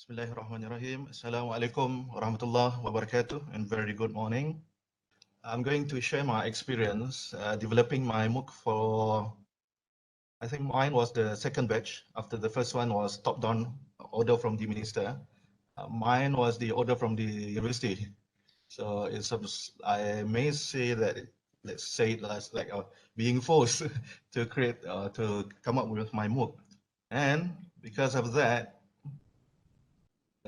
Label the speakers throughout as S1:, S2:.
S1: Bismillahirrahmanirrahim. Assalamualaikum warahmatullahi wabarakatuh and very good morning. I'm going to share my experience developing my MOOC for, I think mine was the second batch after the first one was top-down order from the minister. Mine was the order from the university. So I may say that, let's say it as like being forced to create, to come up with my MOOC. And because of that,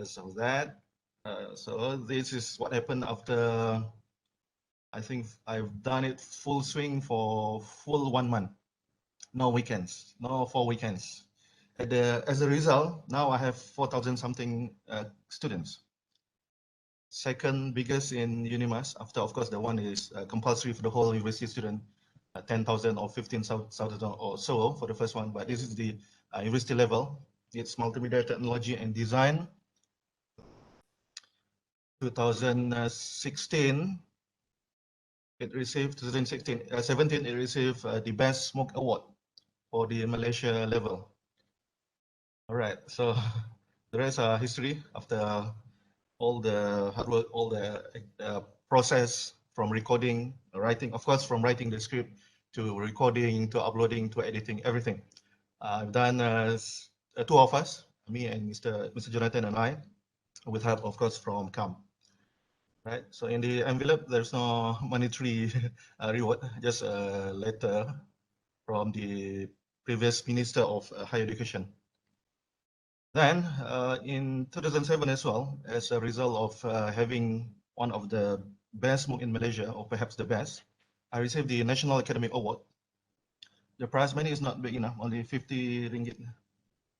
S1: so this is what happened after, I think I've done it full swing for full 1 month. No weekends, no 4 weekends. As a result, now I have 4,000 something students. Second biggest in UNIMAS, after of course the one is compulsory for the whole university student, 10,000 or 15,000 or so for the first one, but this is the university level. It's multimedia technology and design. 2016, it received 17 it received the best MOOC award for the Malaysia level. All right, so the rest are history after all the hard work, all the process from recording, writing, of course, from writing the script to recording, to uploading, to editing, everything. I've done two of us, me and Mr. Junaini and I, with help, of course, from CAM. Right, so in the envelope, there's no monetary reward, just a letter from the previous Minister of Higher Education. Then in 2007 as well, as a result of having one of the best MOOC in Malaysia, or perhaps the best, I received the National Academic Award. The prize money is not big enough, only 50 ringgit,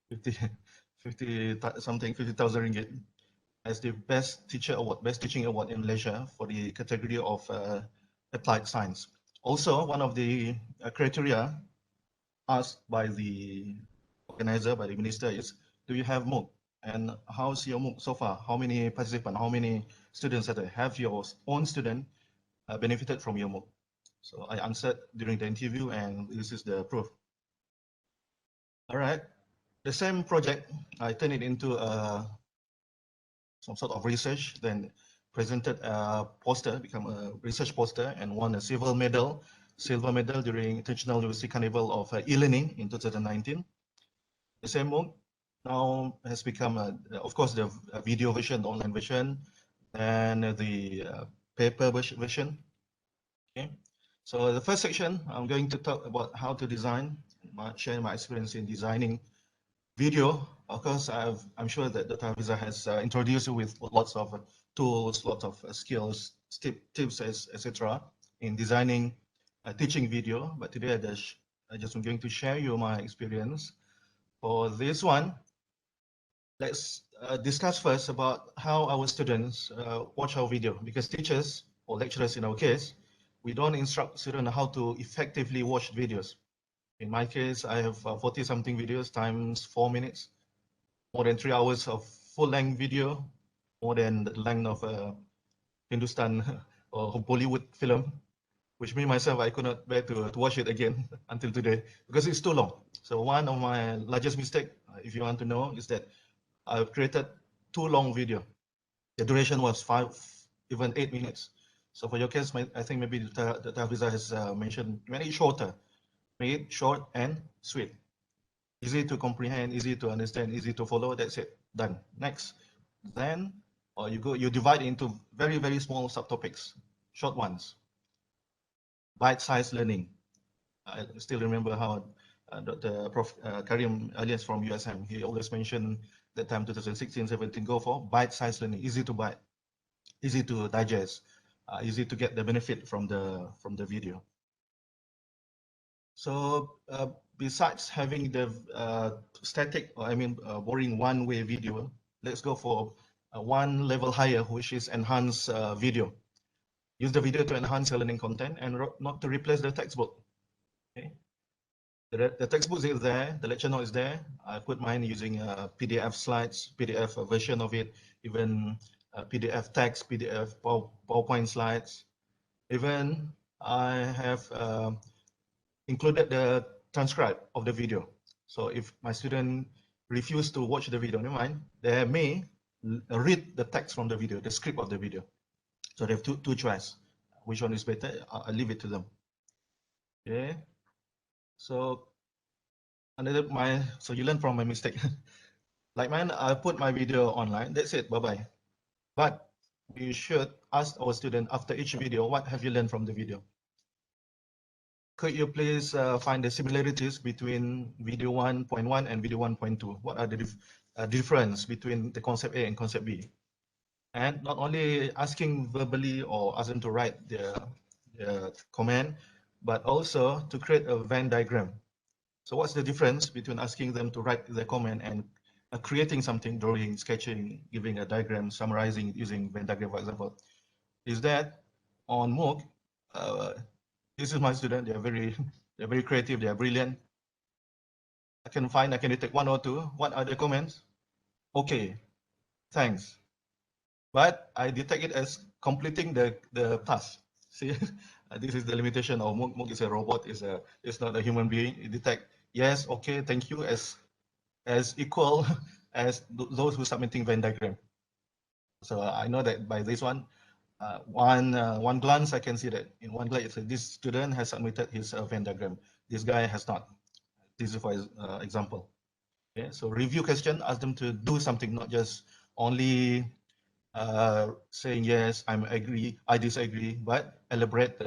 S1: 50,000 ringgit, as the best teacher award, best teaching award in Malaysia for the category of applied science. Also, one of the criteria asked by the organizer, by the minister, is, do you have MOOC? And how's your MOOC so far? How many participants, how many students have your own student benefited from your MOOC? So I answered during the interview, and this is the proof. All right, the same project, I turned it into some sort of research, then presented a poster, become a research poster, and won a silver medal during International University Carnival of e-learning in 2019. The same MOOC now has become, of course, the video version, the online version, and the paper version. Okay. So the first section, I'm going to talk about how to design, share my experience in designing video. Of course, I'm sure that Dr. Hafiza has introduced you with lots of tools, lots of skills, tips, etc. in designing teaching video. But today I just am going to share you my experience. For this one, let's discuss first about how our students watch our video, because teachers or lecturers in our case, we don't instruct students how to effectively watch videos. In my case, I have 40 something videos times 4 minutes, more than 3 hours of full-length video, more than the length of a Hindustan or Bollywood film, which me myself, I could not bear to watch it again until today because it's too long. So one of my largest mistake, if you want to know, is that I've created too long video. The duration was 5, even 8 minutes. So for your case, I think maybe the Hafiza has mentioned many shorter. Made short and sweet, easy to comprehend, easy to understand, easy to follow. That's it, done. Next, then you divide into very, very small subtopics, short ones, bite-sized learning. I still remember how Dr. Prof. Karim Alias from USM, he always mentioned that time 2016-17, go for bite-sized learning, easy to bite, easy to digest, easy to get the benefit from the video. So besides having the static, or boring one-way video, let's go for one level higher, which is enhanced video. Use the video to enhance your learning content and not to replace the textbook. Okay. The textbook is there, the lecture note is there. I put mine using PDF slides, PDF version of it, even PDF text, PDF PowerPoint slides. Even I have included the transcript of the video. So if my student refuse to watch the video, never mind, they may read the text from the video, the script of the video. So they have two choices. Which one is better? I'll leave it to them. Okay. So so you learn from my mistake. Like mine, I put my video online. That's it. Bye-bye. But we should ask our student after each video, what have you learned from the video? Could you please find the similarities between video 1.1 and video 1.2? What are the difference between the concept A and concept B? And not only asking verbally or ask them to write the comment, but also to create a Venn diagram. So what's the difference between asking them to write the comment and creating something, drawing, sketching, giving a diagram, summarizing using Venn diagram, for example? Is that on MOOC, this is my student, they're very creative, they're brilliant. I can detect one or two. What are the comments? Okay, thanks. But I detect it as completing the task. See, this is the limitation of MOOC. MOOC is a robot, it's not a human being. It detect yes, okay, thank you as equal as those who submitting Venn diagram. So I know that by this one, one glance I can see that in one glance this student has submitted his Venn diagram. This guy has not. This is for example. Okay, so review question, ask them to do something, not just only saying yes, I disagree, but elaborate.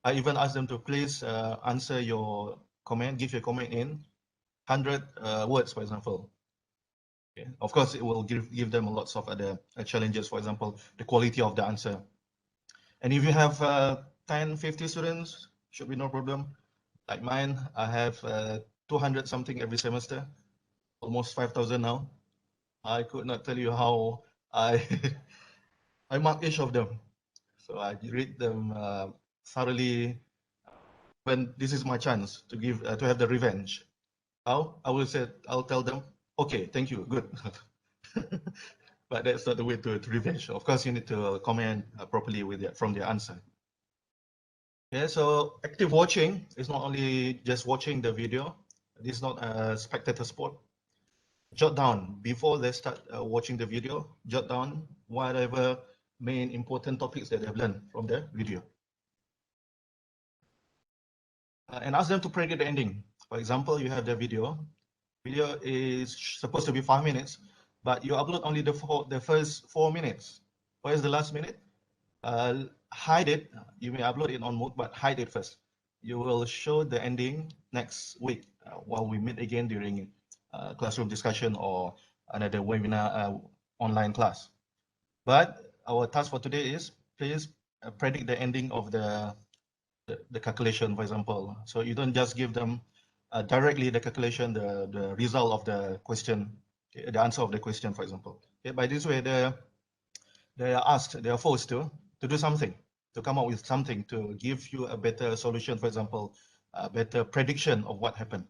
S1: I even ask them to please answer your comment, give your comment in 100 words, for example. Okay. Of course, it will give them lots of other challenges, for example, the quality of the answer. And if you have 10, 50 students, should be no problem. Like mine, I have 200 something every semester, almost 5,000 now. I could not tell you how I I mark each of them. So I read them thoroughly. When this is my chance to give to have the revenge, how I will say, I'll tell them, okay, thank you, good. But that's not the way to revenge. Of course, you need to comment properly from the answer. Yeah, so active watching is not only just watching the video. This is not a spectator sport. Jot down before they start watching the video. Jot down whatever main important topics that they've learned from the video. And ask them to predict the ending. For example, you have the video. Video is supposed to be 5 minutes, but you upload only the first 4 minutes. Where's the last minute? Hide it. You may upload it on MOOC, but hide it first. You will show the ending next week while we meet again during classroom discussion or another webinar online class. But our task for today is please predict the ending of the calculation, for example. So you don't just give them directly the calculation, the result of the question, okay, the answer of the question, for example. Okay, by this way, they are forced to do something, to come up with something to give you a better solution, for example, a better prediction of what happened.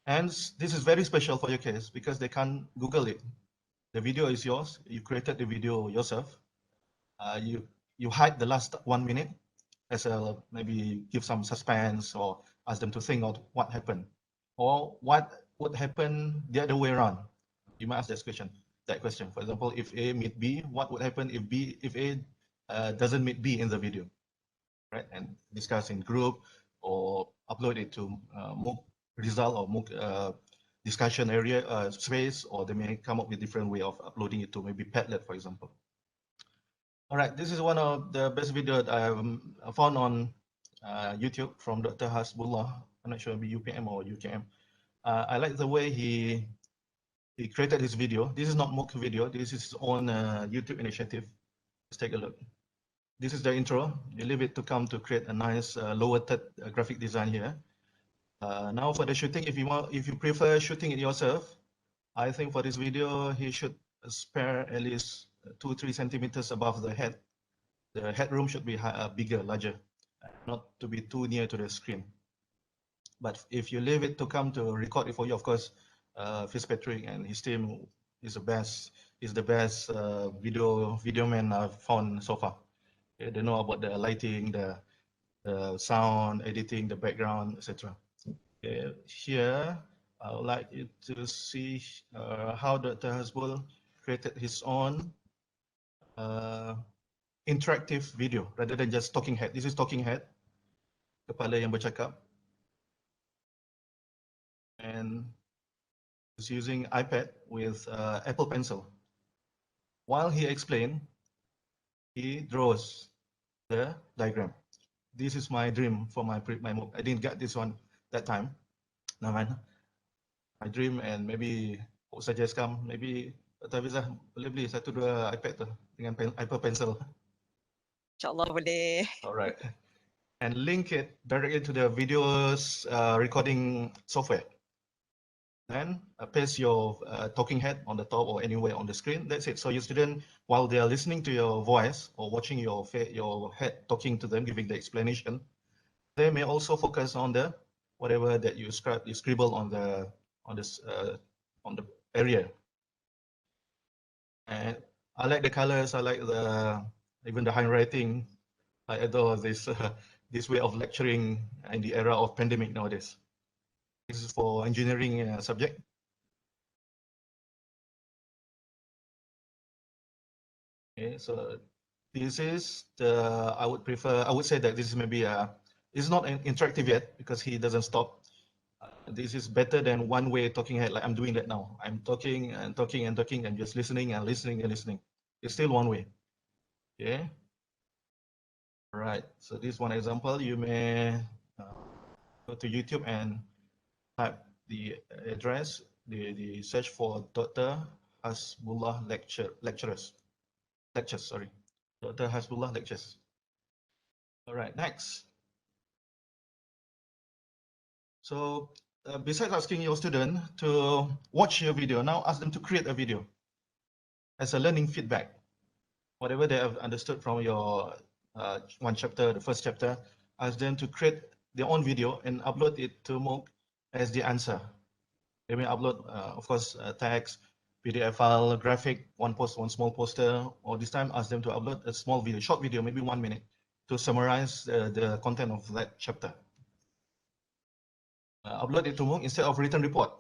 S1: And this is very special for your case because they can't Google it. The video is yours. You created the video yourself. You hide the last 1 minute as maybe give some suspense or ask them to think of what happened or what would happen the other way around. You might ask that question. For example, if A meet B, what would happen if A doesn't meet B in the video, right? And discuss in group or upload it to MOOC result or MOOC discussion area space, or they may come up with different way of uploading it to maybe Padlet, for example. All right, this is one of the best videos I found on YouTube from Dr. Hasbullah. I'm not sure it'll be UPM or UKM. I like the way he created his video. This is not MOOC video. This is his own YouTube initiative. Let's take a look. This is the intro. You leave it to come to create a nice lower third graphic design here. Now for the shooting, if you prefer shooting it yourself, I think for this video he should spare at least 2-3 centimeters above the head. The headroom should be bigger, larger, not to be too near to the screen. But if you leave it to come to record it for you, of course, Fitzpatrick and his team is the best. Is the best video man I've found so far. Okay, they know about the lighting, the sound, editing, the background, etc. Okay, here I would like you to see how Dr. Hasbul created his own interactive video rather than just talking head. This is talking head, kepala yang bercakap, and he's using iPad with Apple Pencil. While he explained, he draws the diagram. This is my dream for my MOOC. I didn't get this one that time. No man, my dream, and maybe suggest come, maybe Tavizah boleh beli satu dua iPad tu dengan Apple Pencil.
S2: InsyaAllah boleh.
S1: Alright, and link it directly to the video's recording software. Then paste your talking head on the top or anywhere on the screen. That's it. So your student, while they are listening to your voice or watching your head talking to them, giving the explanation, they may also focus on the whatever that you scribble on the area. And I like the colors. I like even the handwriting. I adore this this way of lecturing in the era of pandemic nowadays. This is for engineering subject. Okay, so this is I would say that this is maybe it's not interactive yet because he doesn't stop. This is better than one way talking head like I'm doing that now. I'm talking and talking and talking and just listening and listening and listening. It's still one way. Okay. Right. So this one example, you may go to YouTube and type the address, the search for Dr. Hasbullah lectures, sorry. Dr. Hasbullah lectures. All right, next. So besides asking your student to watch your video, now ask them to create a video as a learning feedback. Whatever they have understood from your one chapter, the first chapter, ask them to create their own video and upload it to MOOC as the answer. They may upload, of course, text, PDF file, graphic, one small poster, or this time ask them to upload a small video, short video, maybe 1 minute, to summarize the content of that chapter. Upload it to MOOC instead of written report.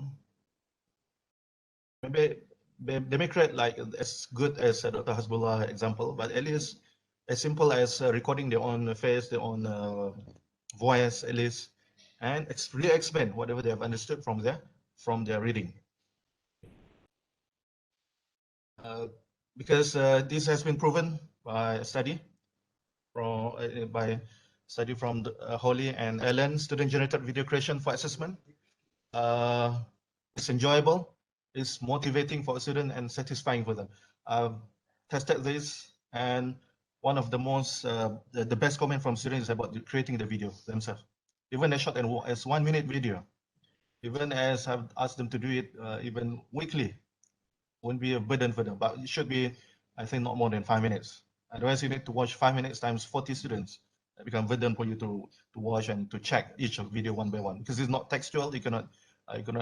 S1: Maybe they may create like as good as Dr. Hasbullah example, but at least as simple as recording their own face, their own voice, at least, and re-explain whatever they have understood from their reading. Because this has been proven by study from Holly and Ellen, student-generated video creation for assessment. It's enjoyable, it's motivating for a student and satisfying for them. I've tested this, and one of the most, the best comment from students is about creating the video themselves. Even as short as 1 minute video, even as I've asked them to do it even weekly, won't be a burden for them, but it should be, I think, not more than 5 minutes. Otherwise, you need to watch 5 minutes times 40 students. It becomes burden for you to watch and to check each video one by one, because it's not textual. You cannot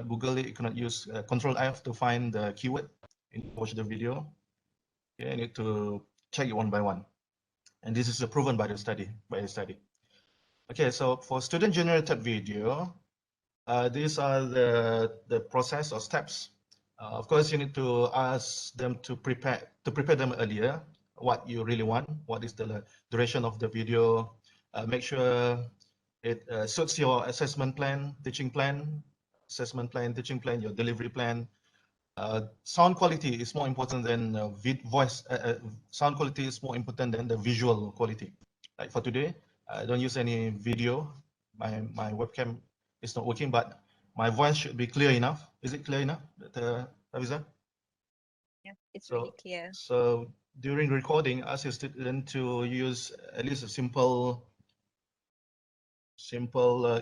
S1: Google it. You cannot use Control F to find the keyword and watch the video. Okay, you need to check it one by one, and this is proven by the study. Okay, so for student-generated video, these are the process or steps. Of course, you need to ask them to prepare them earlier. What you really want, what is the duration of the video? Make sure it suits your assessment plan, teaching plan, your delivery plan. Sound quality is more important than voice. Sound quality is more important than the visual quality. Like for today, I don't use any video. My webcam is not working, but my voice should be clear enough. Is it clear enough, Taviza?
S2: Yeah, it's really clear.
S1: So during recording, ask your student to use at least a simple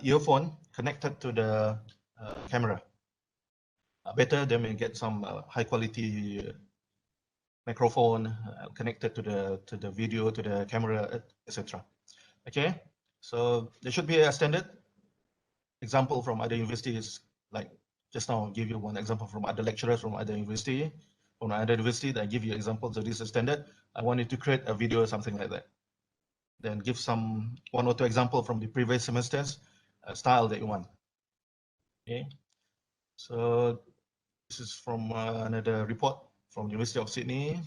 S1: earphone connected to the camera. Better, they may get some high quality microphone connected to the video, to the camera, etc. Okay, so there should be a standard example from other universities. Like just now, I'll give you one example from other lecturers from other university. From another university, that I give you examples. So this is standard. I wanted to create a video or something like that. Then give some 1 or 2 examples from the previous semesters style that you want. Okay. So this is from another report from University of Sydney.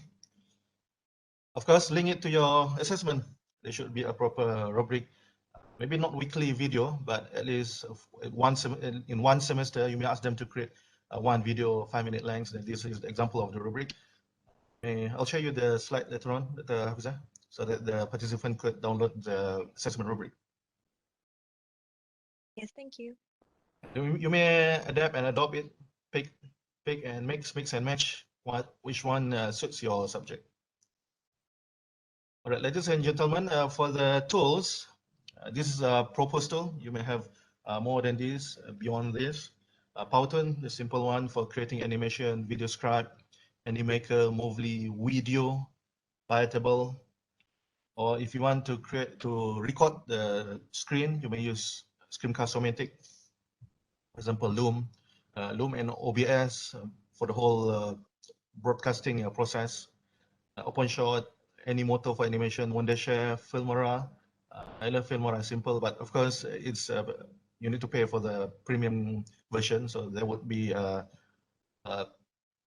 S1: Of course, link it to your assessment. There should be a proper rubric, maybe not weekly video, but at least in one semester, you may ask them to create one video, 5-minute length. And this is the example of the rubric. I'll show you the slide later on, Hafizah, so that the participant could download the assessment rubric.
S2: Yes, thank you.
S1: You may adapt and adopt it, pick and mix and match which one suits your subject. All right, ladies and gentlemen, for the tools, this is a proposed tool. You may have more than this, beyond this. Powtoon, the simple one for creating animation, video script, Animaker, Movely, video, Biteable. Or if you want to record the screen, you may use Screencast-O-Matic. For example, Loom and OBS for the whole broadcasting process. OpenShot, Animoto for animation, Wondershare, Filmora. I love Filmora, simple, but of course it's you need to pay for the premium version, so there would be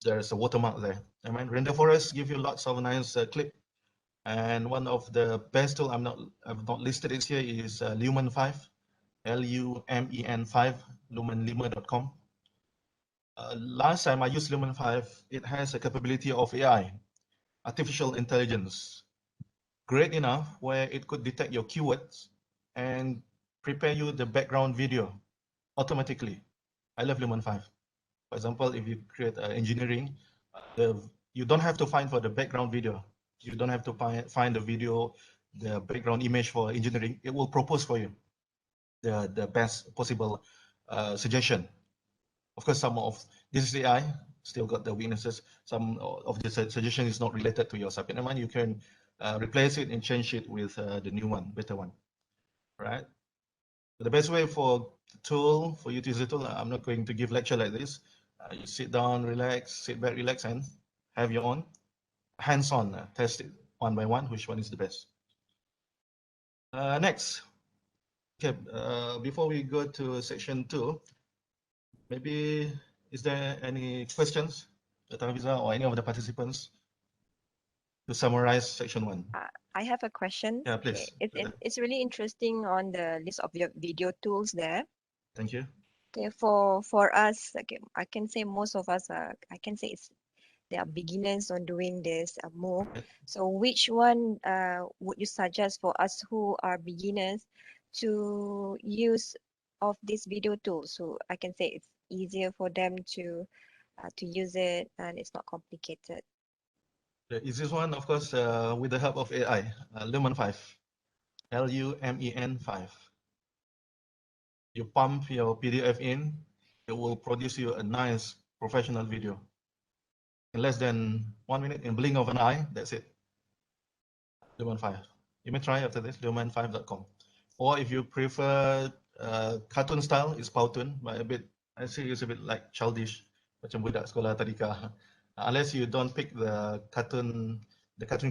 S1: there's a watermark there. I mean, Render Forest give you lots of nice clip, and one of the best tool I've not listed it here is Lumen 5, Lumen 5, lumenlima.com. Last time I used Lumen 5, it has a capability of AI, artificial intelligence, great enough where it could detect your keywords and prepare you the background video automatically. I love Lumen 5. For example, if you create engineering, you don't have to find for the background video. You don't have to find the video, the background image for engineering. It will propose for you the best possible suggestion. Of course, some of this is AI, still got the weaknesses. Some of the suggestion is not related to your subject matter. You can replace it and change it with the new one, better one, right? The best way for you to use the tool, I'm not going to give lecture like this. You sit down, relax, sit back, relax, and have your own hands-on test it one by one, which one is the best. Next, okay, before we go to section 2, maybe is there any questions, Dr. Hafiza, or any of the participants to summarize section 1?
S2: I have a question.
S1: Yeah, please.
S2: Okay. It's really interesting on the list of your video tools there.
S1: Thank you.
S2: Okay, for us, okay, I can say most of us are, they are beginners on doing this MOOC.
S1: Right.
S2: So which one would you suggest for us who are beginners to use of this video tool? So I can say it's easier for them to use it and it's not complicated.
S1: The easiest one, of course, with the help of AI, Lumen 5, Lumen 5. You pump your PDF in, it will produce you a nice professional video. In less than 1 minute, in blink of an eye, that's it. Lumen 5. You may try after this, lumen5.com. Or if you prefer cartoon style, it's Powtoon, but I see it's a bit like childish, macam budak sekolah tadika. Unless you don't pick the cartoon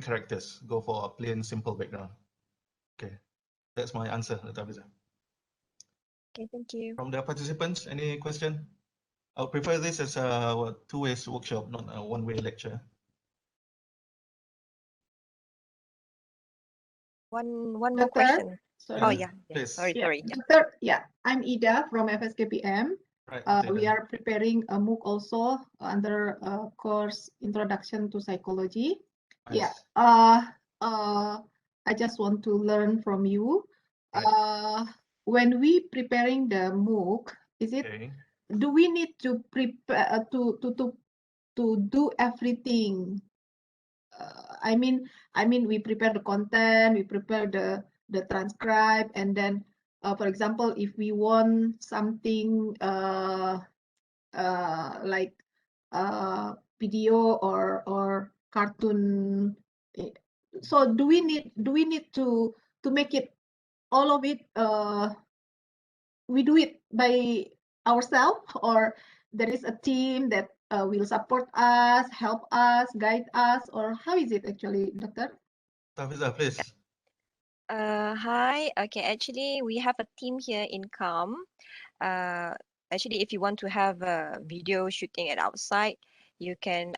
S1: characters, go for a plain simple background. Okay, that's my answer, Dr. Hafiza.
S2: Okay, thank you.
S1: From the participants, any question? I would prefer this as a two-way workshop, not a one-way lecture.
S2: One more question.
S3: Sorry.
S2: Oh yeah,
S1: please.
S2: sorry. Yeah.
S3: Doctor, I'm Ida from FSKPM.
S1: Right.
S3: We are preparing a MOOC also under course Introduction to Psychology.
S1: Nice.
S3: Yeah. I just want to learn from you. When we preparing the MOOC,
S1: Okay.
S3: do we need to prepare to do everything? I mean, we prepare the content, we prepare the transcribe, and then, for example, if we want something like video or cartoon, so do we need to make it all of it? We do it by ourselves, or there is a team that will support us, help us, guide us, or how is it actually, Doctor?
S1: Hafiza, please.
S2: Hi. Okay, actually we have a team here in CAM. actually, if you want to have a video shooting at outside, you can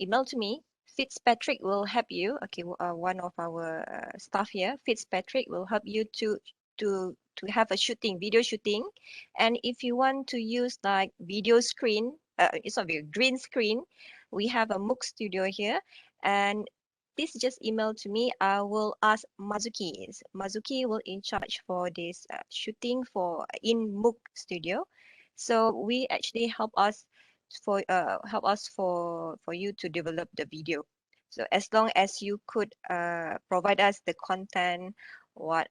S2: email to me. Fitzpatrick will help you. Okay, one of our staff here, Fitzpatrick, will help you to have a video shooting. And if you want to use like video screen, it's not video, green screen, we have a MOOC studio here, and please just email to me. I will ask Mazuki. Mazuki will in charge for this shooting in MOOC studio. So we actually help us for you to develop the video. So as long as you could provide us the content, what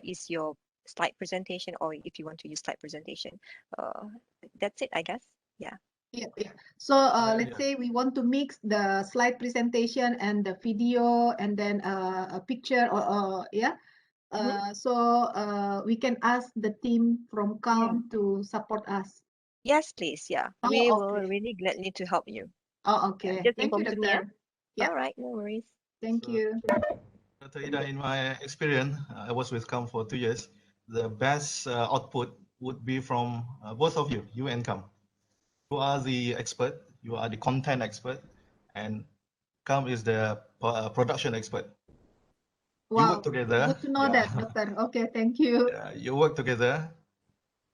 S2: is your slide presentation, or if you want to use slide presentation, that's it, I guess. Yeah.
S3: Yeah, yeah. So let's say we want to mix the slide presentation and the video, and then a picture, or yeah. So we can ask the team from CALM to support us.
S2: Yes, please. Yeah,
S3: Oh,
S2: we will
S3: okay.
S2: really gladly to help you.
S3: Oh, okay.
S2: Just
S3: Thank you,
S2: inform to me.
S3: Doctor. Yeah.
S2: All right, no worries.
S3: Thank you.
S1: Dr. Ida, in my experience, I was with CAM for 2 years. The best output would be from both of you and CAM. You are the expert, you are the content expert, and CAM is the production expert.
S3: Wow.
S1: You work together.
S3: Good to know that, Doctor. Okay, thank you.
S1: You work together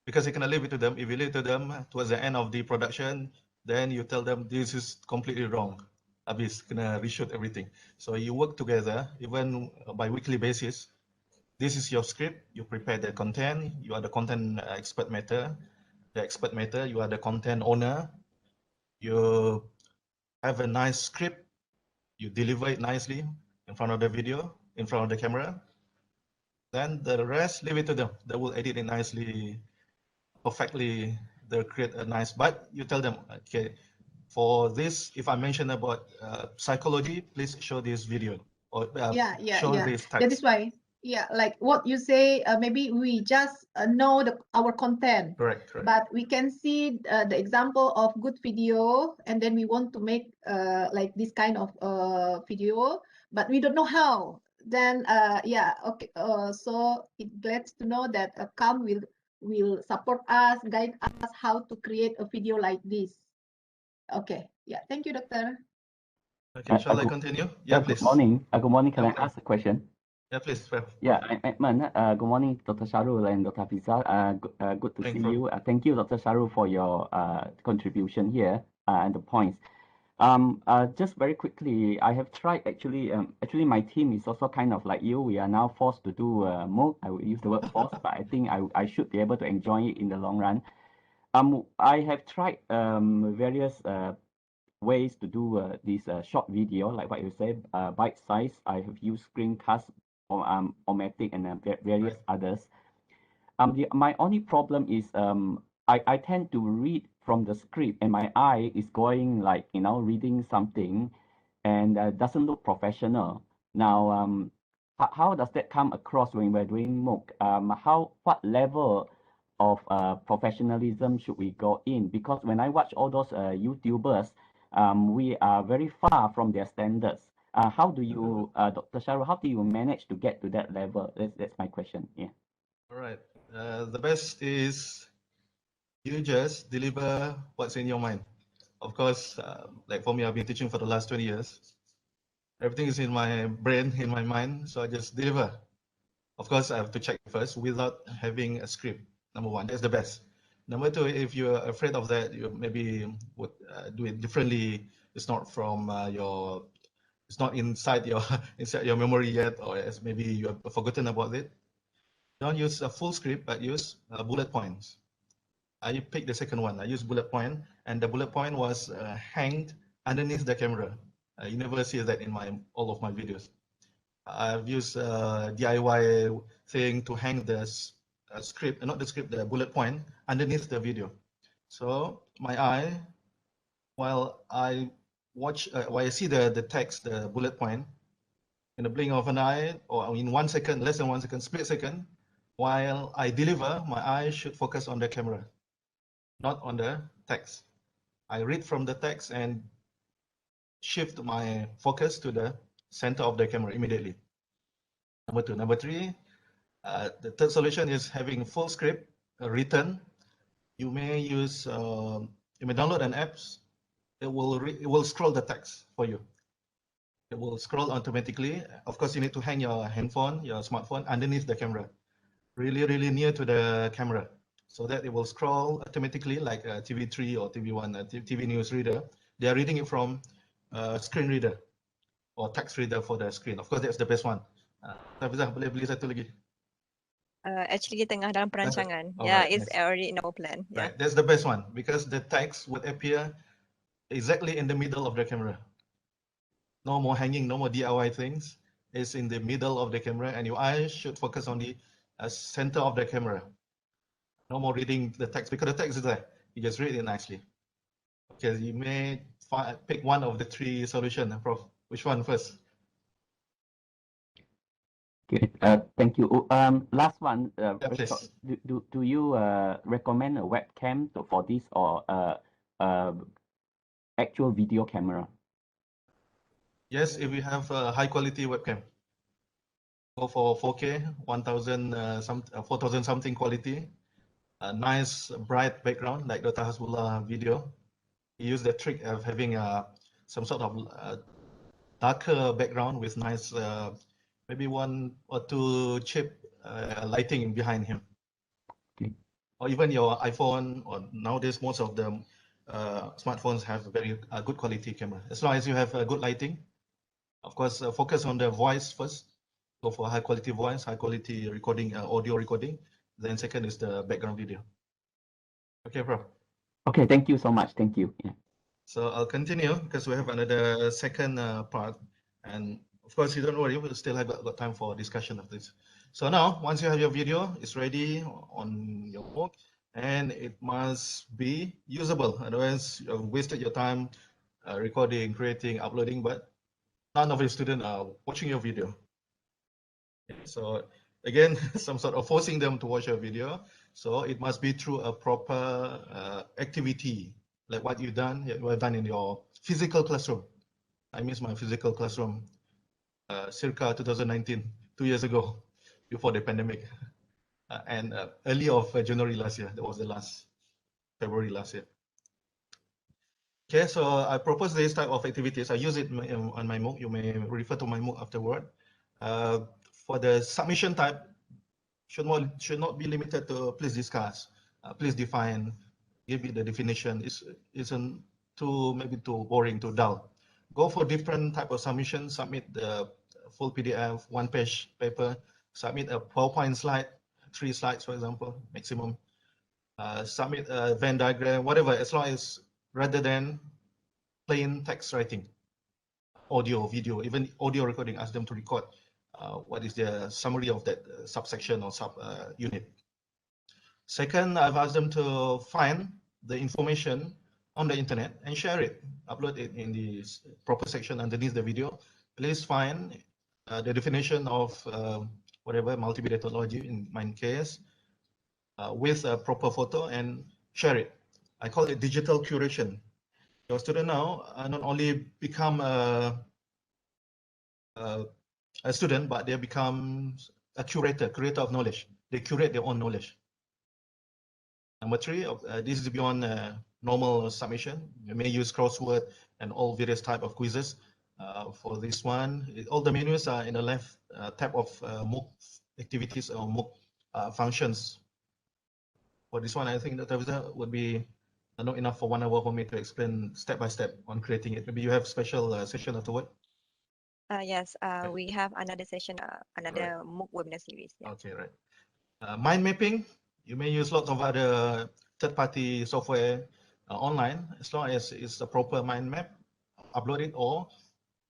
S1: because you cannot leave it to them. If you leave it to them towards the end of the production, then you tell them this is completely wrong. Habis kena reshoot everything. So you work together, even by weekly basis. This is your script. You prepare the content. You are the content expert matter. The expert matter. You are the content owner. You have a nice script. You deliver it nicely in front of the video, in front of the camera. Then the rest, leave it to them. They will edit it nicely, perfectly. They'll create a nice, but you tell them, okay, for this, if I mention about psychology, please show this video, or show this text.
S3: That is why, like what you say, maybe we just know our content.
S1: Correct.
S3: But we can see the example of good video, and then we want to make like this kind of video, but we don't know how. Then okay. So it glad to know that CAM will support us, guide us how to create a video like this. Okay. Yeah. Thank you, Doctor.
S1: Okay, shall I continue? Yeah, please.
S4: Good morning. Good morning. Can I ask a question?
S1: Yeah, please.
S4: Yeah, I'm Edmund. Good morning, Dr. Syahrul and Dr. Fiza. Good to see you. Thank you, Dr. Syahrul, for your contribution here and the points. Just very quickly, I have tried actually. Actually, my team is also kind of like you. We are now forced to do MOOC. I will use the word forced, but I think I should be able to enjoy it in the long run. I have tried various ways to do this short video, like what you said, bite size. I have used screencast, or Omatic, and various others. My only problem is I tend to read from the script, and my eye is going like, reading something, and doesn't look professional. Now, how does that come across when we're doing MOOC? What level of professionalism should we go in? Because when I watch all those YouTubers, we are very far from their standards. How do you, Dr. Syahrul, how do you manage to get to that level? That's my question. Yeah.
S1: All right. The best is you just deliver what's in your mind. Of course, like for me, I've been teaching for the last 20 years. Everything is in my brain, in my mind, so I just deliver. Of course, I have to check first without having a script. Number one, that's the best. Number two, if you're afraid of that, you maybe would do it differently. It's not from it's not inside your memory yet, or maybe you have forgotten about it. Don't use a full script, but use bullet points. I picked the second one. I used bullet point, and the bullet point was hanged underneath the camera. You never see that in all of my videos. I've used DIY thing to hang the script, not the script, the bullet point underneath the video. So my eye, while I see the text, the bullet point, in the blink of an eye, or in 1 second, less than 1 second, split second, while I deliver, my eye should focus on the camera, not on the text. I read from the text and shift my focus to the center of the camera immediately. Number two. Number three, the third solution is having full script written. you may use, you may download an app. It will scroll the text for you. It will scroll automatically. Of course, you need to hang your handphone, your smartphone underneath the camera, really near to the camera, so that it will scroll automatically like a TV3 or TV1, a TV news reader. They are reading it from screen reader or text reader for the screen. Of course, that's the best one. Tapi Zah, boleh beli satu lagi?
S2: Actually, tengah dalam perancangan.
S1: All
S2: Yeah,
S1: right,
S2: it's
S1: nice.
S2: already in our plan. Yeah.
S1: Right, that's the best one because the text would appear exactly in the middle of the camera. No more hanging, no more DIY things. It's in the middle of the camera, and your eyes should focus on the center of the camera. No more reading the text because the text is there. You just read it nicely. Okay, you may pick one of the three solutions, Prof. Which one first?
S4: Good. Thank you. Last one.
S1: Please.
S4: Do you recommend a webcam for this or actual video camera?
S1: Yes, if you have a high quality webcam, go for 4K, 4,000 something quality, a nice bright background like Dr. Hasbullah video. He used the trick of having some sort of darker background with nice, maybe 1 or 2 chip lighting behind him.
S4: Okay.
S1: Or even your iPhone, or nowadays most of the smartphones have very good quality camera. As long as you have good lighting, of course, focus on the voice first. Go for high quality voice, high quality recording, audio recording. Then second is the background video. Okay, Prof.
S4: Okay, thank you so much. Thank you. Yeah.
S1: So I'll continue because we have another second part. And of course, you don't worry, we'll still have got time for discussion of this. So now, once you have your video, it's ready on your MOOC, and it must be usable. Otherwise, you've wasted your time recording, creating, uploading, but none of your students are watching your video. So again, some sort of forcing them to watch your video. So it must be through a proper activity, like what you have done in your physical classroom. I miss my physical classroom, circa 2019, 2 years ago, before the pandemic, and early of January last year. That was the last February last year. Okay, so I propose this type of activities. I use it on my MOOC. You may refer to my MOOC afterward. For the submission type, should not be limited to please discuss, please define, give me the definition. Isn't maybe too boring, too dull. Go for different type of submission. Submit the full PDF, 1-page paper. Submit a PowerPoint slide, 3 slides, for example, maximum. Submit a Venn diagram, whatever, as long as rather than plain text writing, audio, video, even audio recording. Ask them to record what is the summary of that subsection or sub unit. Second, I've asked them to find the information on the internet and share it, upload it in the proper section underneath the video. Please find the definition of whatever multimedia technology in my case with a proper photo and share it. I call it digital curation. Your student now not only become a student, but they become a creator of knowledge. They curate their own knowledge. Number 3, this is beyond normal submission. You may use crossword and all various type of quizzes. For this one, all the menus are in the left tab of MOOC activities or MOOC functions. For this one, I think that would be not enough for 1 hour for me to explain step by step on creating it. Maybe you have special session afterward.
S2: Yes, we have another session, another MOOC webinar series. Yeah.
S1: Okay, right. Mind mapping, you may use lots of other third-party software online, as long as it's a proper mind map, upload it, or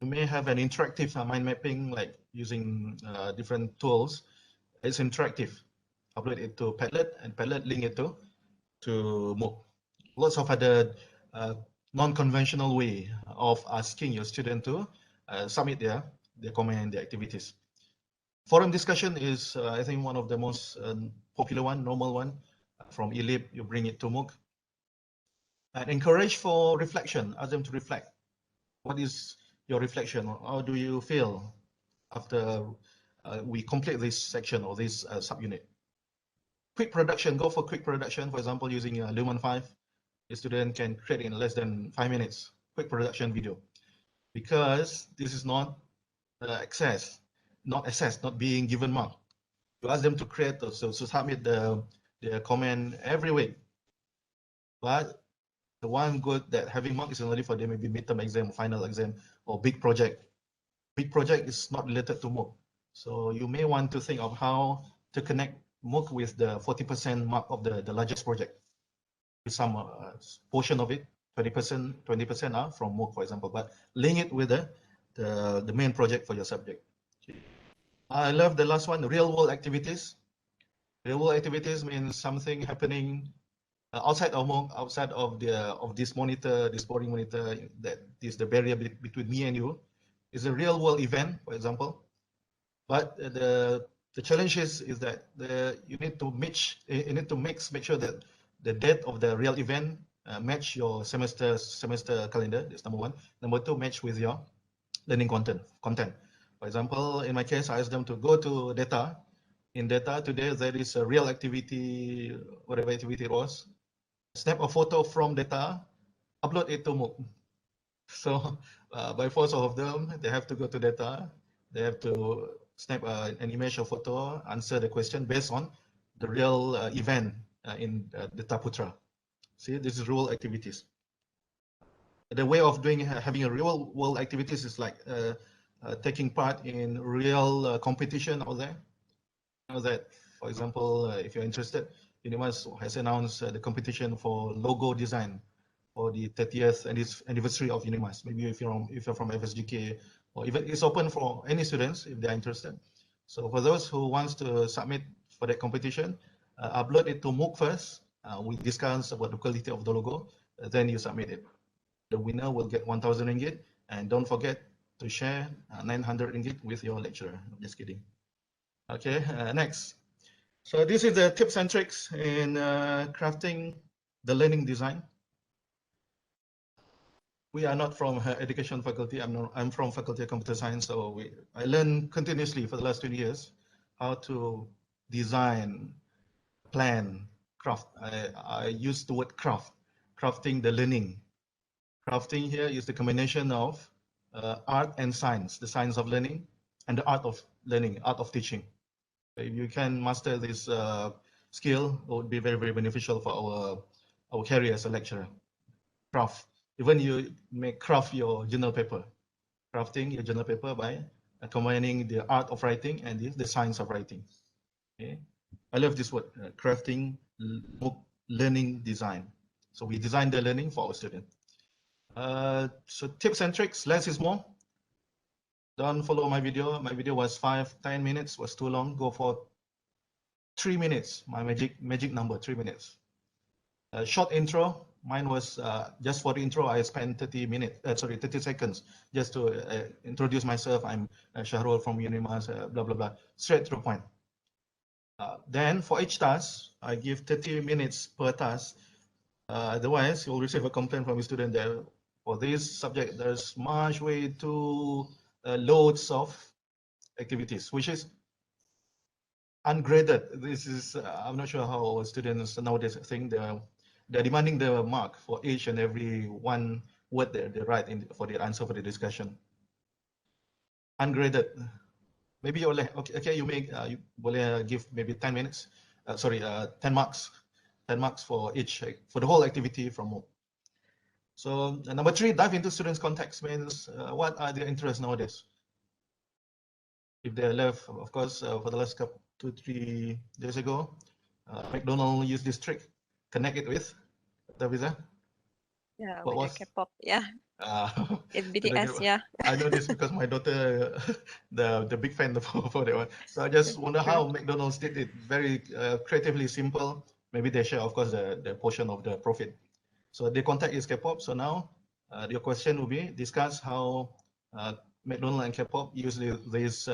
S1: you may have an interactive mind mapping, like using different tools. It's interactive. Upload it to Padlet, and Padlet link it to MOOC. Lots of other non-conventional way of asking your student to submit their comment, their activities. Forum discussion is, I think, one of the most popular one, normal one. From ELIP, you bring it to MOOC. And encourage for reflection, ask them to reflect. What is your reflection? How do you feel after we complete this section or this subunit? quick production, go for quick production. For example, using Lumen 5, the student can create in less than 5 minutes, quick production video. Because this is not not being given mark. You ask them to create, so submit the comment every week. But the one good that having mark is only for them, maybe midterm exam, final exam, or big project. Big project is not related to MOOC. So you may want to think of how to connect MOOC with the 40% mark of the largest project. With some portion of it, 20% are from MOOC, for example, but link it with the main project for your subject. I love the last one, real world activities. Real world activities means something happening outside of MOOC, outside of this monitor, this boring monitor, that is the barrier between me and you. It's a real world event, for example. But the challenge is that you need to make sure that the date of the real event match your semester calendar. That's number one. Number two, match with your learning content. For example, in my case, I asked them to go to data. In data today, there is a real activity, whatever activity it was. Snap a photo from data, upload it to MOOC. So by force of them, they have to go to data. They have to snap an image or photo, answer the question based on the real event in Data Putra. See, this is real activities. The way of having a real world activities is like taking part in real competition out there. You know that, for example, if you're interested, UNIMAS has announced the competition for logo design for the 30th anniversary of UNIMAS. Maybe if you're from FSGK, or even it's open for any students if they're interested. So for those who wants to submit for that competition, upload it to MOOC first. We discuss about the quality of the logo, then you submit it. The winner will get 1,000 ringgit, and don't forget to share 900 ringgit with your lecturer. I'm just kidding. Okay, next. So this is the tips and tricks in crafting the learning design. We are not from education faculty. I'm from Faculty of Computer Science. So I learn continuously for the last 20 years how to design, plan, craft. I use the word craft, crafting the learning. Crafting here is the combination of art and science, the science of learning and the art of learning, art of teaching. If you can master this skill, it would be very, very beneficial for our career as a lecturer. Craft. Even you may craft your journal paper, crafting your journal paper by combining the art of writing and the science of writing. Okay, I love this word, crafting learning design. So we design the learning for our student. So tips and tricks, less is more. Don't follow my video. My video was 5-10 minutes, was too long. Go for 3 minutes. My magic number, 3 minutes. Short intro. Mine was just for the intro. I spent 30 seconds just to introduce myself. I'm Syahrul from UNIMAS, blah, blah, blah. Straight to the point. Then for each task, I give 30 minutes per task. Otherwise, you'll receive a complaint from a student there. For this subject, there's much way too loads of activities, which is ungraded. This is, I'm not sure how students nowadays think. They're demanding the mark for each and every one word they write for the answer for the discussion. Ungraded. Maybe you'll okay. You will give maybe 10 minutes. 10 marks. 10 marks for each for the whole activity from MOOC. So number 3, dive into students' context. Means what are their interests nowadays? If they left, of course, for the last 2-3 days ago, McDonald used this trick. Connect it with the visa.
S2: Yeah,
S1: what
S2: with
S1: was
S2: the K-pop. Yeah, it's BTS. Yeah.
S1: I know this because my daughter, the big fan for that one. So I just wonder how McDonald's did it. Very creatively simple. Maybe they share, of course, the portion of the profit. So the contact is K-pop. So now your question will be discuss how McDonald's and K-pop use this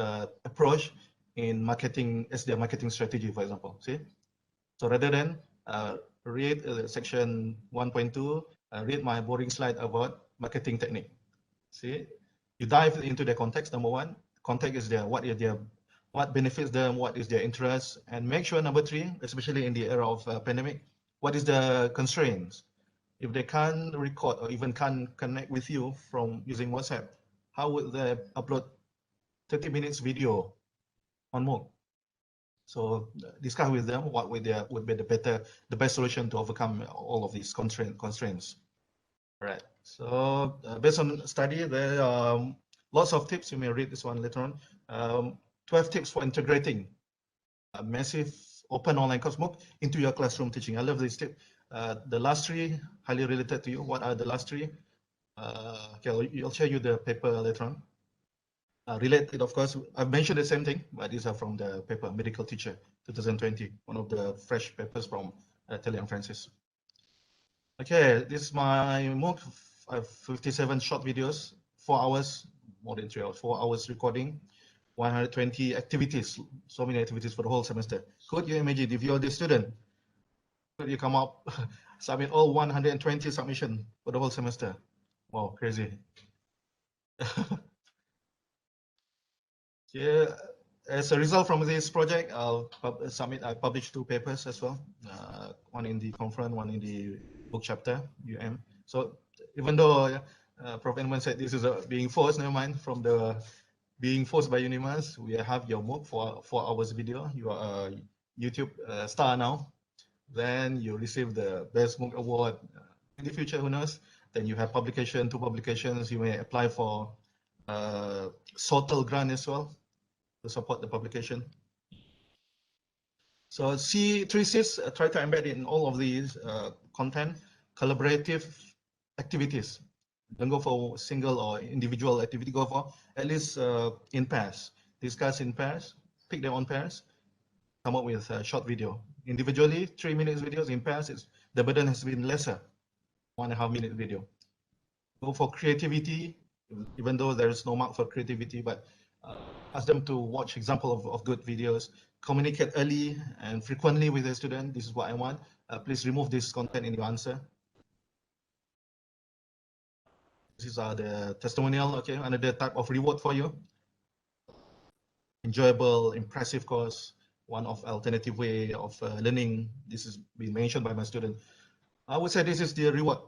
S1: approach in marketing as their marketing strategy, for example. See, so rather than read section 1.2, read my boring slide about marketing technique. See, you dive into the context. Number 1, context is what what benefits them, what is their interest, and make sure, number 3, especially in the era of pandemic, what is the constraints? If they can't record or even can't connect with you from using WhatsApp, how would they upload 30 minutes video on MOOC? So discuss with them what would be the best solution to overcome all of these constraints. All right. So based on study, there are lots of tips. You may read this one later on. 12 tips for integrating a massive open online course MOOC into your classroom teaching. I love this tip. The last 3 highly related to you. What are the last 3? Okay, I'll show you the paper later on. Related, of course, I've mentioned the same thing, but these are from the paper Medical Teacher 2020, one of the fresh papers from Telly and Francis. Okay, this is my MOOC. I have 57 short videos, 4 hours, more than 3 hours, 4 hours recording, 120 activities, so many activities for the whole semester. Could you imagine if you're the student, could you come up, submit all 120 submission for the whole semester? Wow, crazy. Yeah, as a result from this project, I published 2 papers as well, one in the conference, one in the book chapter, UM. So even though Prof. Edmund said this is being forced, never mind, from the being forced by UNIMAS, we have your MOOC for 4 hours video. You are a YouTube star now. Then you receive the Best MOOC Award in the future, who knows? Then you have 2 publications. You may apply for SOTL grant as well to support the publication. So three C's, try to embed in all of these content, collaborative activities. Don't go for single or individual activity, go for at least in pairs. Discuss in pairs, pick them on pairs, come up with a short video. Individually, 3 minutes videos. In pairs, the burden has been lesser, 1.5 minute video. Go for creativity, even though there is no mark for creativity, but ask them to watch example of good videos. Communicate early and frequently with the student. This is what I want. Please remove this content in your answer. These are the testimonial. Okay, another type of reward for you. Enjoyable, impressive course. One of alternative way of learning. This is being mentioned by my student. I would say this is the reward,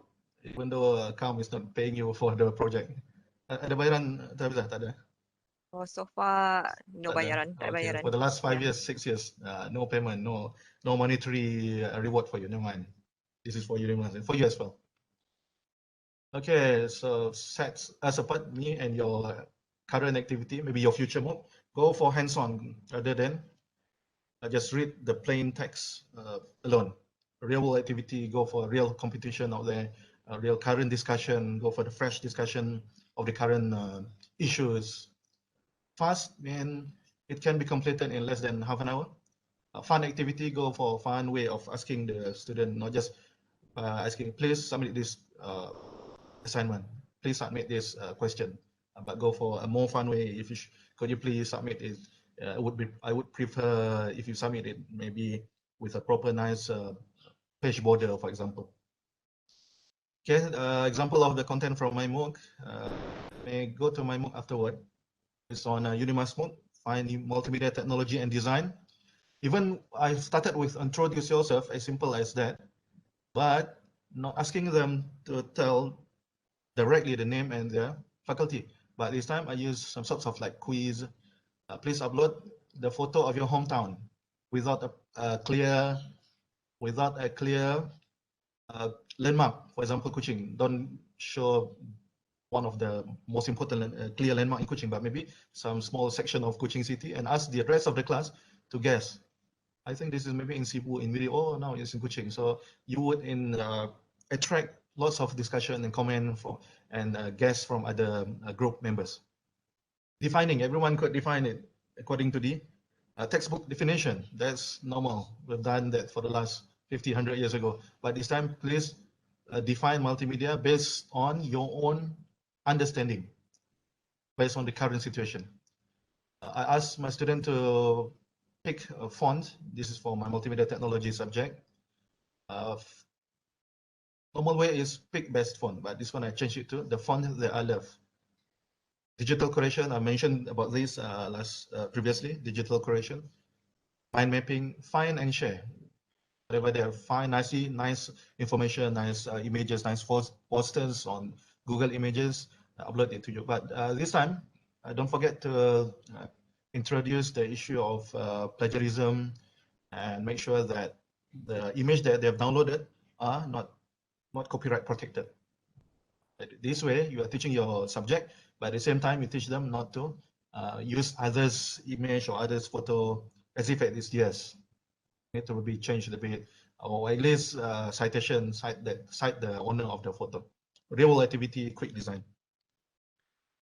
S1: even though CAM is not paying you for the project. Ada bayaran tak ada?
S2: Oh, so far no bayaran, tak
S1: Okay.
S2: bayaran.
S1: For the last 5
S2: Yeah.
S1: years, 6 years, no payment, no monetary reward for you. Never mind. This is for you and for you as well. Okay, so sets as apart me and your current activity, maybe your future MOOC. Go for hands-on rather than just read the plain text alone. Real world activity, go for real competition out there, real current discussion, go for the fresh discussion of the current issues. Fast, and it can be completed in less than half an hour. Fun activity, go for a fun way of asking the student, not just asking, please submit this assignment, please submit this question, but go for a more fun way. If you could you please submit it? I would prefer if you submit it maybe with a proper nice page border, for example. Okay, example of the content from my MOOC. May go to my MOOC afterward. It's on UNIMAS MOOC. Find multimedia technology and design. Even I started with introduce yourself, as simple as that, but not asking them to tell directly the name and their faculty. But this time I use some sorts of like quiz. Please upload the photo of your hometown without a clear landmark. For example, Kuching. Don't show one of the most important clear landmark in Kuching, but maybe some small section of Kuching city, and ask the rest of the class to guess. I think this is maybe in Cebu, in video. Oh, now it's in Kuching. So you would attract lots of discussion and comment and guess from other group members. Defining, everyone could define it according to the textbook definition. That's normal. We've done that for the last 50, 100 years ago. But this time, please define multimedia based on your own understanding, based on the current situation. I asked my student to pick a font. This is for my multimedia technology subject. Normal way is pick best font, but this one I changed it to the font that I love. Digital curation, I mentioned about this previously, digital curation, mind mapping, find and share. Whatever they find nice information, nice images, nice posters on Google Images, upload it to you. But this time, don't forget to introduce the issue of plagiarism and make sure that the image that they've downloaded are not copyright protected. This way, you are teaching your subject, but at the same time, you teach them not to use others' image or others' photo as if it is theirs. Need to be changed a bit, or at least cite the owner of the photo. Real activity, quick design.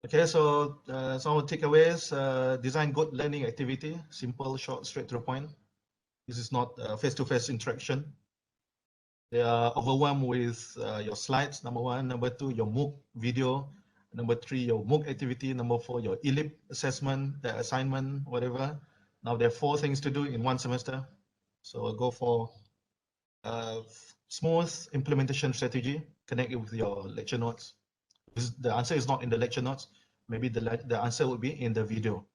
S1: Okay, so some takeaways: design good learning activity, simple, short, straight to the point. This is not face-to-face interaction. They are overwhelmed with your slides, number one. Number two, your MOOC video. Number three, your MOOC activity. Number four, your ELIP assessment, the assignment, whatever. Now there are 4 things to do in one semester. So I'll go for smooth implementation strategy, connect it with your lecture notes. The answer is not in the lecture notes. Maybe the answer will be in the video.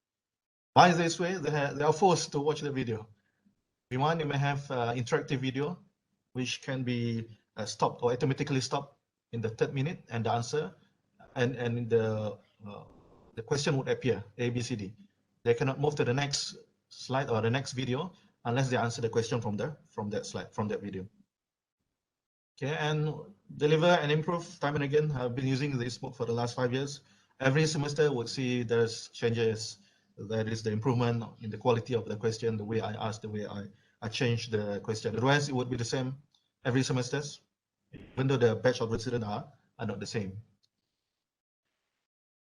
S1: Why this way? They are forced to watch the video. You may have interactive video, which can be stopped or automatically stopped in the 3rd minute, and the answer and the question would appear A, B, C, D. They cannot move to the next slide or the next video unless they answer the question from that slide, from that video. Okay, and deliver and improve time and again. I've been using this book for the last 5 years. Every semester would see there's changes. There is the improvement in the quality of the question, the way I ask, the way I change the question. Otherwise, it would be the same every semester, even though the batch of the students are not the same.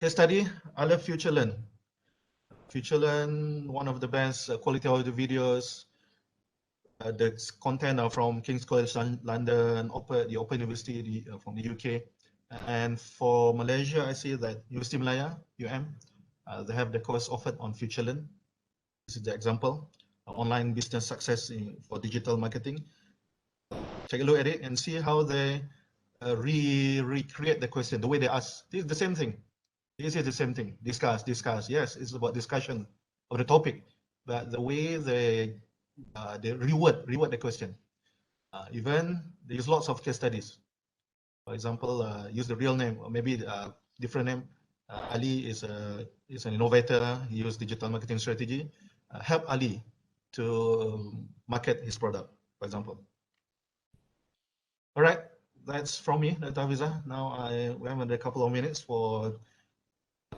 S1: Case study, I love FutureLearn. FutureLearn, one of the best quality audio videos. The content are from King's College London, the Open University from the UK. And for Malaysia, I see that Universiti Malaya, they have the course offered on FutureLearn. This is the example, online business success for digital marketing. Take a look at it and see how they recreate the question, the way they ask. This is the same thing. This is the same thing. Discuss. Yes, it's about discussion of the topic, but the way they reword the question. Even there is lots of case studies. For example, use the real name or maybe different name. Ali is an innovator. He used digital marketing strategy. Help Ali to market his product, for example. All right, that's from me, Dr. Hafiza. Now we have a couple of minutes for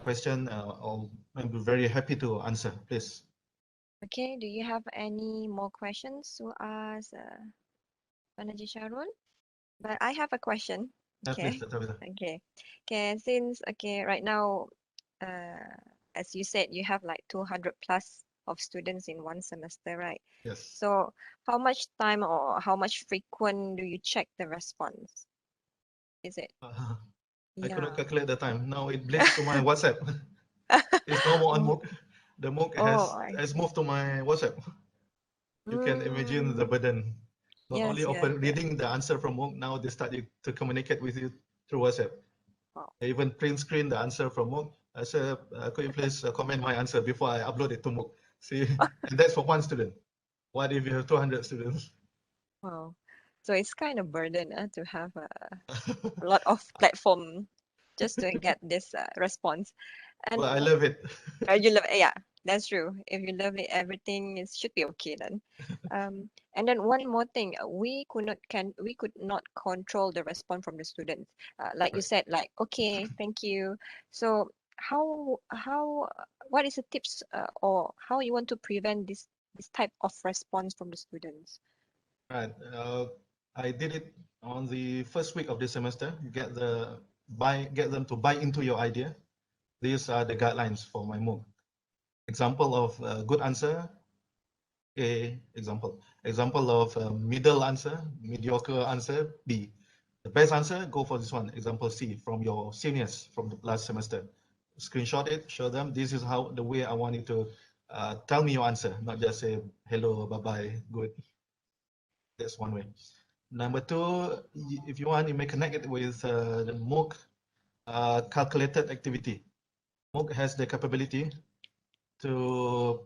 S1: question. I'll be very happy to answer, please.
S2: Okay, do you have any more questions to ask Manager Syahrul? But I have a question. Okay.
S1: Please, Dr. Hafiza.
S2: Okay, since right now, as you said, you have like 200 plus of students in one semester, right?
S1: Yes.
S2: So how much time or how much frequent do you check the response? Is it?
S1: I couldn't calculate the time. Now it blinks to my WhatsApp. It's no more on MOOC. The MOOC has moved to my WhatsApp. You can imagine the burden. Not only reading the answer from MOOC, now they start to communicate with you through WhatsApp.
S2: Wow.
S1: They even print screen the answer from MOOC. I said, could you please comment my answer before I upload it to MOOC? See, and that's for one student. What if you have 200 students?
S2: Wow. So it's kind of burden to have a lot of platform just to get this response. And
S1: well, I love it.
S2: you love it, yeah, that's true. If you love it, everything should be okay then. And then one more thing, we could not control the response from the students. Like you said, like okay, thank you. So what is the tips or how you want to prevent this type of response from the students?
S1: Right. I did it on the first week of this semester. Get them to buy into your idea. These are the guidelines for my MOOC. Example of a good answer, A. Example of a middle answer, mediocre answer, B. The best answer, go for this one. Example C, from your seniors from the last semester. Screenshot it, show them this is the way I want you to tell me your answer, not just say hello, bye-bye, good. That's one way. Number two, if you want, you may connect it with the MOOC calculated activity. MOOC has the capability to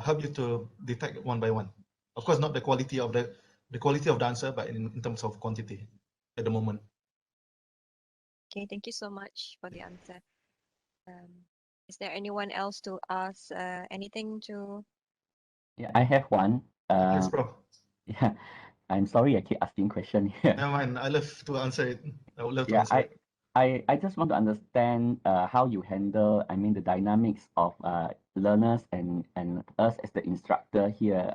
S1: help you to detect one by one. Of course, not the quality of the answer, but in terms of quantity at the moment.
S2: Okay, thank you so much for the answer. Is there anyone else to ask anything to?
S4: Yeah, I have one.
S1: Yes, bro.
S4: Yeah, I'm sorry I keep asking question here.
S1: Never mind. I love to answer it. I would love to
S4: Yeah,
S1: answer it.
S4: I just want to understand how you handle, I mean, the dynamics of learners and us as the instructor here.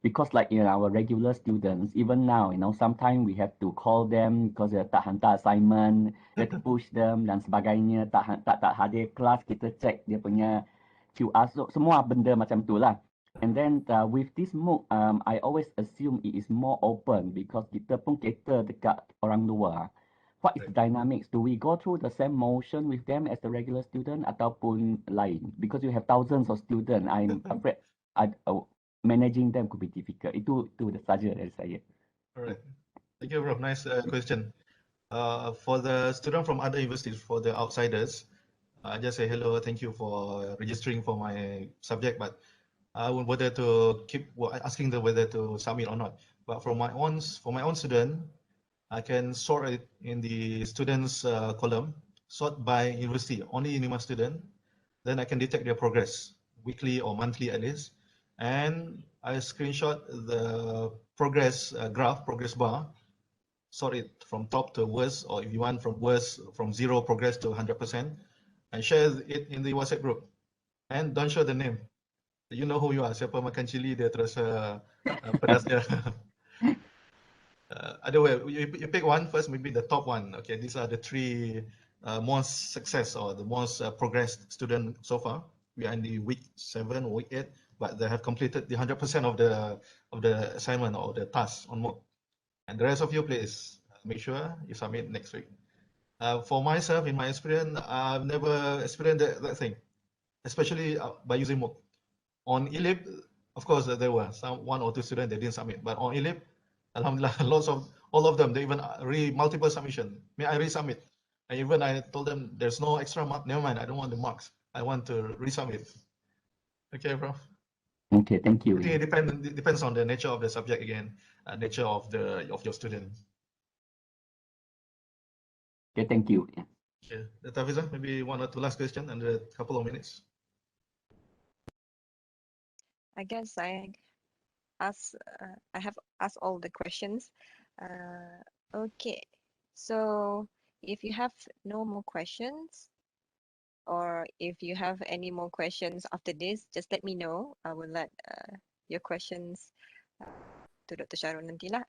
S4: Because like our regular students, even now, sometimes we have to call them because they tak hantar assignment, we have to push them dan sebagainya, tak hadir kelas, kita check dia punya QR, so, semua benda macam tu lah. And then with this MOOC, I always assume it is more open because kita pun cater dekat orang luar. What is the dynamics? Do we go through the same motion with them as the regular student ataupun lain? Because you have thousands of students, I'm afraid managing them could be difficult. Itu saja dari saya.
S1: Alright. Thank you, bro. Nice question. For the student from other universities, for the outsiders, I just say hello. Thank you for registering for my subject, but I would whether to keep asking them whether to submit or not. But for my own student, I can sort it in the students column, sort by university, only UNIMAS student. Then I can detect their progress, weekly or monthly at least. And I screenshot the progress graph, progress bar, sort it from top to worst, or if you want from worst, from 0 progress to 100%, and share it in the WhatsApp group. And don't show the name. You know who you are. Siapa makan chili dia terus pedasnya. Other way, you pick one first, maybe the top one. Okay, these are the 3 most success or the most progressed student so far. We are in the week 7 or week 8, but they have completed the 100% of the assignment or the task on MOOC. And the rest of you, please make sure you submit next week. For myself, in my experience, I've never experienced that thing, especially by using MOOC. On ELIP, of course, there were some 1 or 2 students that didn't submit, but on ELIP, alhamdulillah, all of them, they even multiple submission. May I resubmit? And even I told them there's no extra mark. Never mind, I don't want the marks. I want to resubmit. Okay, bro.
S4: Okay, thank you.
S1: I think it depends on the nature of the subject again, nature of your student.
S4: Okay, thank you. Yeah.
S1: Okay, Dr. Hafiza, maybe 1 or 2 last question and a couple of minutes.
S2: I guess I have asked all the questions. Okay, so if you have no more questions, or if you have any more questions after this, just let me know. I will let your questions to Dr. Syahrul nantilah.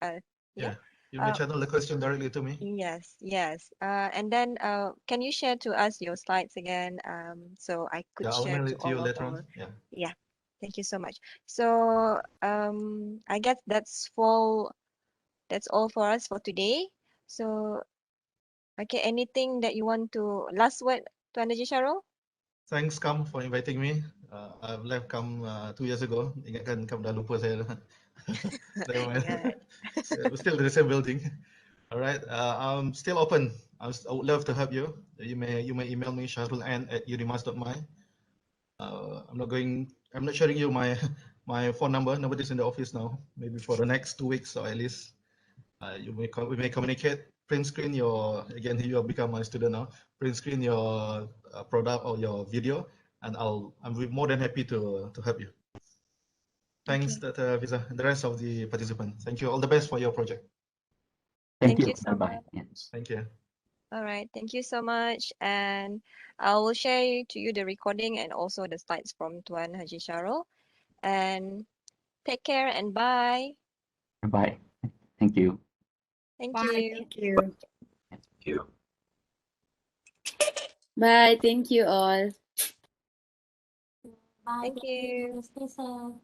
S2: Yeah.
S1: You may channel the question directly to me.
S2: Yes. And then can you share to us your slides again? So I could
S1: I'll
S2: share
S1: mail
S2: to
S1: it to you
S2: all of
S1: later
S2: our.
S1: on. Yeah.
S2: Yeah. Thank you so much. So I guess that's all for us for today. So okay, anything that you want to last word to Haji Syahrul?
S1: Thanks, Kam, for inviting me. I've left Kam 2 years ago. Ingatkan Kam dah lupa saya. Never mind. We're still in the same building. All right. I'm still open. I would love to help you. You may email me syahrul@unimas.my. I'm not sharing you my phone number. Nobody's in the office now. Maybe for the next 2 weeks or at least. We may communicate. Print screen your, again, you have become my student now. Print screen your product or your video, and I'm more than happy to help you. Thanks, Dr. Hafiza, and the rest of the participants. Thank you. All the best for your project.
S2: Thank you so
S4: Bye-bye.
S2: much.
S4: Yeah.
S1: Thank you.
S2: All right, thank you so much. And I will share to you the recording and also the slides from Tuan Haji Syahrul. And take care and bye.
S4: Bye. Thank you.
S2: Thank
S5: Bye.
S2: you.
S5: Thank you.
S4: Thank you.
S5: Bye. Thank you all.
S2: Thank you.
S5: Stay safe.